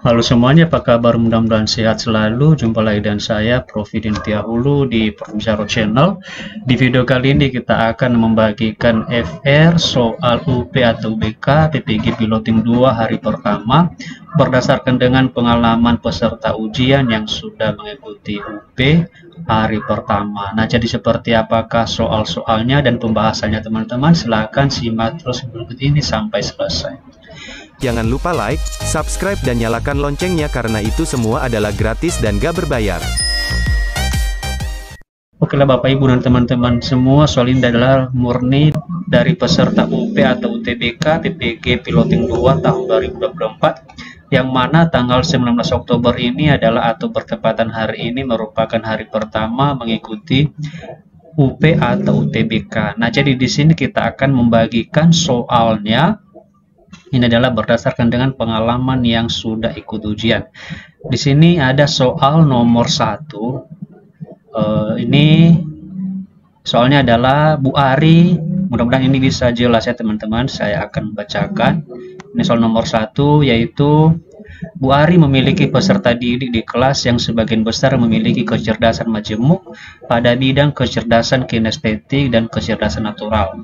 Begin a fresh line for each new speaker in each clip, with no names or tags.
Halo semuanya, apa kabar? Mudah-mudahan sehat selalu. Jumpa lagi dengan saya, Prof. Dintia Hulu di Profesor Channel. Di video kali ini kita akan membagikan FR soal UP atau UBK PPG Piloting 2 hari pertama berdasarkan dengan pengalaman peserta ujian yang sudah mengikuti UP hari pertama. Nah, jadi seperti apakah soal-soalnya dan pembahasannya teman-teman? Silahkan simak terus berikut ini sampai selesai.
Jangan lupa like, subscribe dan nyalakan loncengnya karena itu semua adalah gratis dan gak berbayar.
Oke lah Bapak Ibu dan teman-teman semua, soal ini adalah murni dari peserta UP atau UTBK PPG Piloting 2 tahun 2024, yang mana tanggal 19 Oktober ini adalah atau bertepatan hari ini merupakan hari pertama mengikuti UP atau UTBK. Nah, jadi di sini kita akan membagikan soalnya. Ini adalah berdasarkan dengan pengalaman yang sudah ikut ujian. Di sini ada soal nomor 1. Ini soalnya adalah Bu Ari. Mudah-mudahan ini bisa jelas ya teman-teman. Saya akan bacakan. Ini soal nomor 1, yaitu Bu Ari memiliki peserta didik di kelas yang sebagian besar memiliki kecerdasan majemuk pada bidang kecerdasan kinestetik dan kecerdasan natural.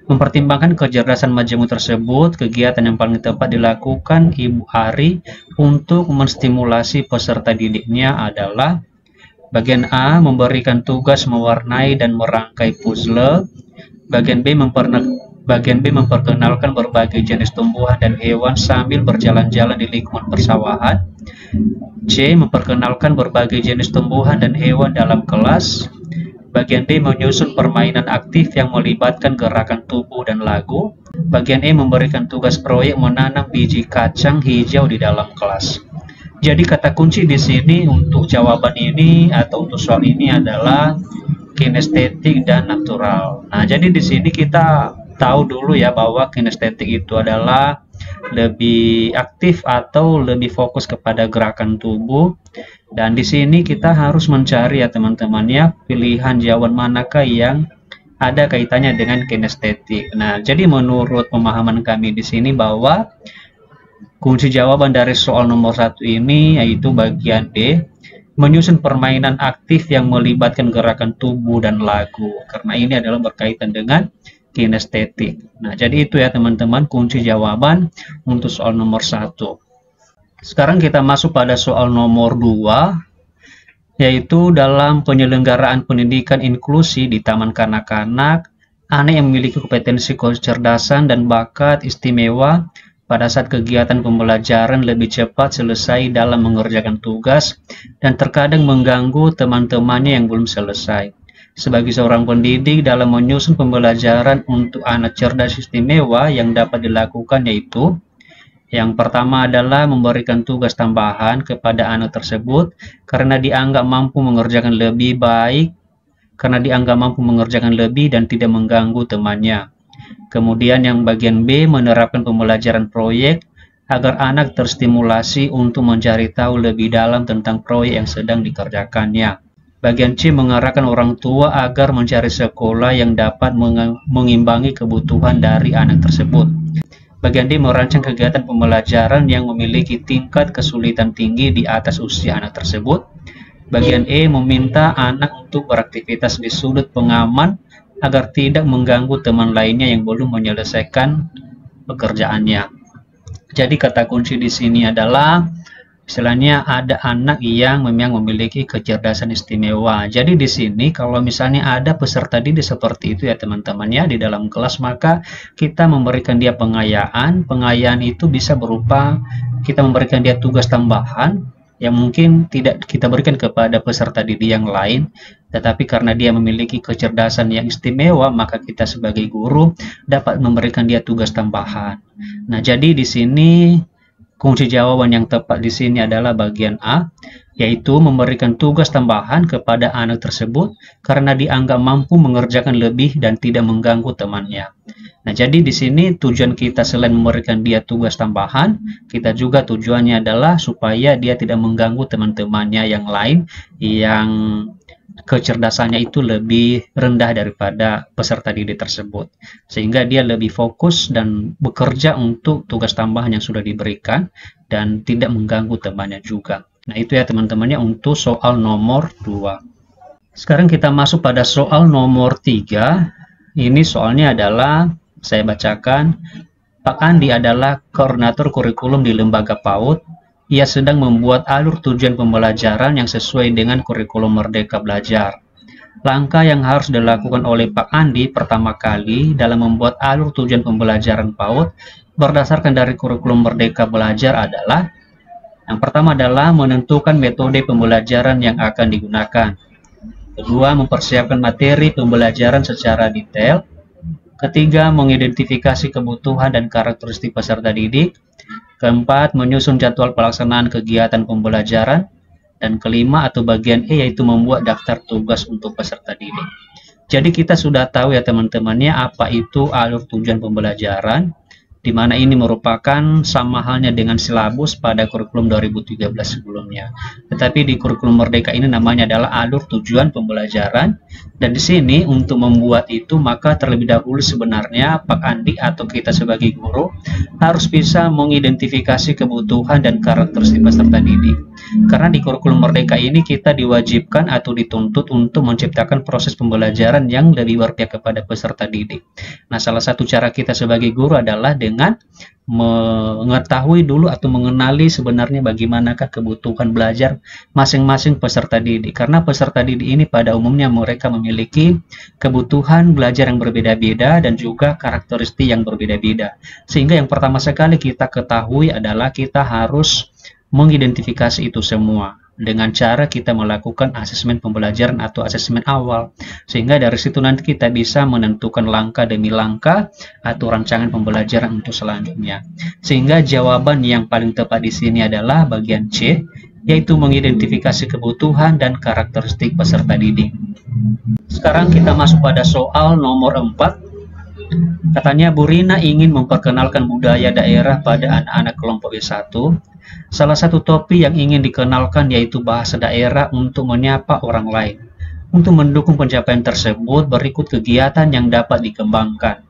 Mempertimbangkan kecerdasan majemuk tersebut, kegiatan yang paling tepat dilakukan Ibu Ari untuk menstimulasi peserta didiknya adalah: bagian A, memberikan tugas mewarnai dan merangkai puzzle. Bagian B, memperkenalkan berbagai jenis tumbuhan dan hewan sambil berjalan-jalan di lingkungan persawahan. C, memperkenalkan berbagai jenis tumbuhan dan hewan dalam kelas. Bagian D, menyusun permainan aktif yang melibatkan gerakan tubuh dan lagu. Bagian E, memberikan tugas proyek menanam biji kacang hijau di dalam kelas. Jadi kata kunci di sini untuk jawaban ini atau untuk soal ini adalah kinestetik dan natural. Nah, jadi di sini kita tahu dulu ya bahwa kinestetik itu adalah lebih aktif atau lebih fokus kepada gerakan tubuh, dan di sini kita harus mencari ya teman-teman ya pilihan jawaban manakah yang ada kaitannya dengan kinestetik. Nah, jadi menurut pemahaman kami di sini bahwa kunci jawaban dari soal nomor 1 ini yaitu bagian D, menyusun permainan aktif yang melibatkan gerakan tubuh dan lagu, karena ini adalah berkaitan dengan kinestetik. Nah, jadi itu ya teman-teman kunci jawaban untuk soal nomor 1. Sekarang kita masuk pada soal nomor 2, yaitu dalam penyelenggaraan pendidikan inklusi di taman kanak-kanak, anak yang memiliki kompetensi kecerdasan dan bakat istimewa pada saat kegiatan pembelajaran lebih cepat selesai dalam mengerjakan tugas dan terkadang mengganggu teman-temannya yang belum selesai. Sebagai seorang pendidik, dalam menyusun pembelajaran untuk anak cerdas istimewa yang dapat dilakukan yaitu: yang pertama adalah memberikan tugas tambahan kepada anak tersebut karena dianggap mampu mengerjakan lebih dan tidak mengganggu temannya. Kemudian yang bagian B, menerapkan pembelajaran proyek agar anak terstimulasi untuk mencari tahu lebih dalam tentang proyek yang sedang dikerjakannya. Bagian C, mengarahkan orang tua agar mencari sekolah yang dapat mengimbangi kebutuhan dari anak tersebut. Bagian D, merancang kegiatan pembelajaran yang memiliki tingkat kesulitan tinggi di atas usia anak tersebut. Bagian E, meminta anak untuk beraktivitas di sudut pengaman agar tidak mengganggu teman lainnya yang belum menyelesaikan pekerjaannya. Jadi kata kunci di sini adalah istilahnya ada anak yang memang memiliki kecerdasan istimewa. Jadi di sini kalau misalnya ada peserta didik seperti itu ya teman-teman ya di dalam kelas, maka kita memberikan dia pengayaan. Pengayaan itu bisa berupa kita memberikan dia tugas tambahan yang mungkin tidak kita berikan kepada peserta didik yang lain, tetapi karena dia memiliki kecerdasan yang istimewa, maka kita sebagai guru dapat memberikan dia tugas tambahan. Nah, jadi di sini kunci jawaban yang tepat di sini adalah bagian A, yaitu memberikan tugas tambahan kepada anak tersebut karena dianggap mampu mengerjakan lebih dan tidak mengganggu temannya. Nah, jadi di sini tujuan kita selain memberikan dia tugas tambahan, kita juga tujuannya adalah supaya dia tidak mengganggu teman-temannya yang lain yang kecerdasannya itu lebih rendah daripada peserta didik tersebut, sehingga dia lebih fokus dan bekerja untuk tugas tambahan yang sudah diberikan dan tidak mengganggu temannya juga. Nah, itu ya teman-temannya untuk soal nomor 2. Sekarang kita masuk pada soal nomor 3. Ini soalnya adalah, saya bacakan, Pak Andi adalah koordinator kurikulum di lembaga PAUD. Ia sedang membuat alur tujuan pembelajaran yang sesuai dengan kurikulum Merdeka Belajar. Langkah yang harus dilakukan oleh Pak Andi pertama kali dalam membuat alur tujuan pembelajaran PAUD berdasarkan dari kurikulum Merdeka Belajar adalah, yang pertama adalah menentukan metode pembelajaran yang akan digunakan. Kedua, mempersiapkan materi pembelajaran secara detail. Ketiga, mengidentifikasi kebutuhan dan karakteristik peserta didik. Keempat, menyusun jadwal pelaksanaan kegiatan pembelajaran. Dan kelima atau bagian E yaitu membuat daftar tugas untuk peserta didik. Jadi kita sudah tahu ya teman-temannya apa itu alur tujuan pembelajaran, di mana ini merupakan sama halnya dengan silabus pada kurikulum 2013 sebelumnya. Tetapi di kurikulum Merdeka ini namanya adalah alur tujuan pembelajaran. Dan di sini untuk membuat itu maka terlebih dahulu sebenarnya Pak Andi atau kita sebagai guru harus bisa mengidentifikasi kebutuhan dan karakteristik peserta didik. Karena di kurikulum Merdeka ini kita diwajibkan atau dituntut untuk menciptakan proses pembelajaran yang lebih berpihak kepada peserta didik. Nah, salah satu cara kita sebagai guru adalah dengan mengetahui dulu atau mengenali sebenarnya bagaimanakah kebutuhan belajar masing-masing peserta didik. Karena peserta didik ini pada umumnya mereka memiliki kebutuhan belajar yang berbeda-beda dan juga karakteristik yang berbeda-beda. Sehingga yang pertama sekali kita ketahui adalah kita harus mengidentifikasi itu semua dengan cara kita melakukan asesmen pembelajaran atau asesmen awal, sehingga dari situ nanti kita bisa menentukan langkah demi langkah atau rancangan pembelajaran untuk selanjutnya. Sehingga jawaban yang paling tepat di sini adalah bagian C, yaitu mengidentifikasi kebutuhan dan karakteristik peserta didik. Sekarang kita masuk pada soal nomor 4. Katanya Bu Rina ingin memperkenalkan budaya daerah pada anak-anak kelompok B1. Salah satu topik yang ingin dikenalkan yaitu bahasa daerah untuk menyapa orang lain. Untuk mendukung pencapaian tersebut, berikut kegiatan yang dapat dikembangkan.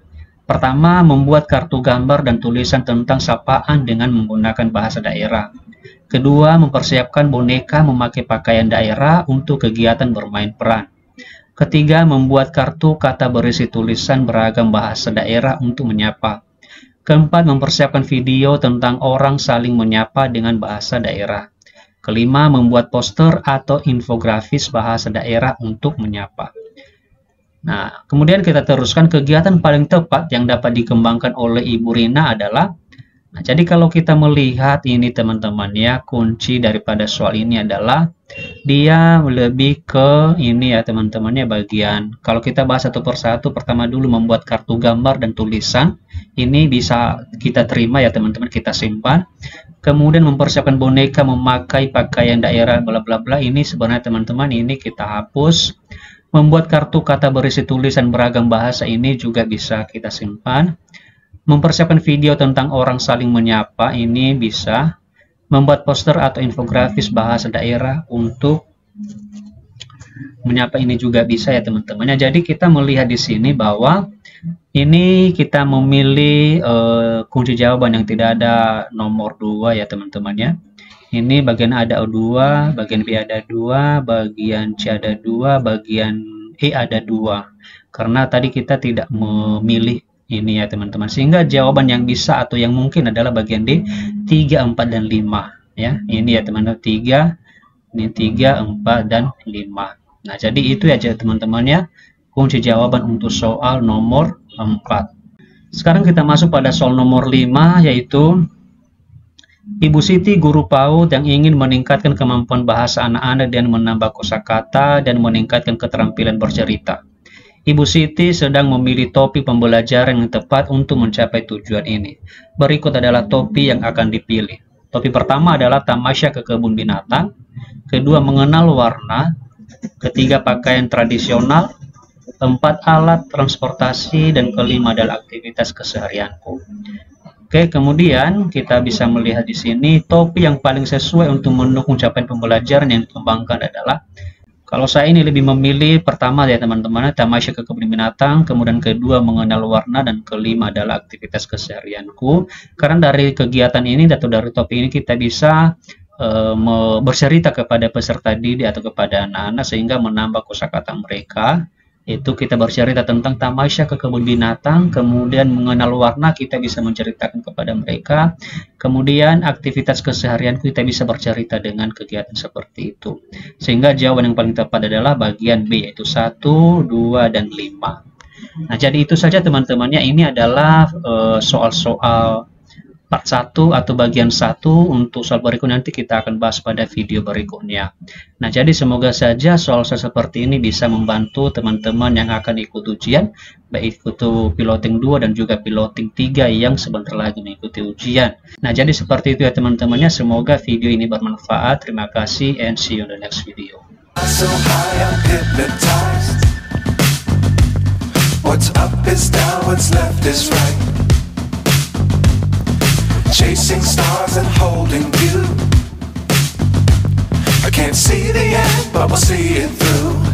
Pertama, membuat kartu gambar dan tulisan tentang sapaan dengan menggunakan bahasa daerah. Kedua, mempersiapkan boneka memakai pakaian daerah untuk kegiatan bermain peran. Ketiga, membuat kartu kata berisi tulisan beragam bahasa daerah untuk menyapa. Keempat, mempersiapkan video tentang orang saling menyapa dengan bahasa daerah. Kelima, membuat poster atau infografis bahasa daerah untuk menyapa. Nah, kemudian kita teruskan kegiatan paling tepat yang dapat dikembangkan oleh Ibu Rina adalah, nah, jadi kalau kita melihat ini teman-teman ya, kunci daripada soal ini adalah dia lebih ke ini ya teman-temannya bagian. Kalau kita bahas satu persatu, pertama dulu membuat kartu gambar dan tulisan. Ini bisa kita terima ya teman-teman, kita simpan. Kemudian mempersiapkan boneka memakai pakaian daerah bla bla bla. Ini sebenarnya teman-teman ini kita hapus. Membuat kartu kata berisi tulisan beragam bahasa ini juga bisa kita simpan. Mempersiapkan video tentang orang saling menyapa ini bisa. Membuat poster atau infografis bahasa daerah untuk menyapa ini juga bisa ya teman-teman. Jadi kita melihat di sini bahwa ini kita memilih kunci jawaban yang tidak ada nomor 2 ya teman-teman ya. Ini bagian A ada 2, bagian B ada 2, bagian C ada 2, bagian E ada 2. Karena tadi kita tidak memilih ini ya teman-teman. Sehingga jawaban yang bisa atau yang mungkin adalah bagian D, 3, 4, dan 5. Ya, ini ya teman-teman 3, ini 3, 4, dan 5. Nah, jadi itu ya teman-teman ya, kunci jawaban untuk soal nomor 4. Sekarang kita masuk pada soal nomor 5, yaitu Ibu Siti, guru PAUD yang ingin meningkatkan kemampuan bahasa anak-anak dan menambah kosakata dan meningkatkan keterampilan bercerita. Ibu Siti sedang memilih topik pembelajaran yang tepat untuk mencapai tujuan ini. Berikut adalah topik yang akan dipilih. Topik pertama adalah tamasya ke kebun binatang. Kedua, mengenal warna. Ketiga, pakaian tradisional. Keempat, alat transportasi. Dan kelima adalah aktivitas keseharianku. Oke, kemudian kita bisa melihat di sini topik yang paling sesuai untuk mendukung capaian pembelajaran yang dikembangkan adalah Kalau saya ini lebih memilih pertama ya teman-teman, tamasya ke kebun binatang, kemudian kedua mengenal warna, dan kelima adalah aktivitas keseharianku. Karena dari kegiatan ini atau dari topik ini kita bisa bercerita kepada peserta didik atau kepada anak-anak sehingga menambah kosakata mereka. Itu kita bercerita tentang tamasya ke kebun binatang, kemudian mengenal warna kita bisa menceritakan kepada mereka, kemudian aktivitas keseharian kita bisa bercerita dengan kegiatan seperti itu. Sehingga jawaban yang paling tepat adalah bagian B, yaitu 1, 2, dan 5. Nah, jadi itu saja teman-temannya. Ini adalah soal-soal part 1 atau bagian 1. Untuk soal berikutnya nanti kita akan bahas pada video berikutnya. Nah, jadi semoga saja soal-soal seperti ini bisa membantu teman-teman yang akan ikut ujian, baik itu piloting 2 dan juga piloting 3 yang sebentar lagi mengikuti ujian. Nah, jadi seperti itu ya teman-temannya. Semoga video ini bermanfaat. Terima kasih and see you in the next video.
So high, I'm hypnotized. What's up is down, what's left is right. Chasing stars and holding you. I can't see the end, but we'll see it through.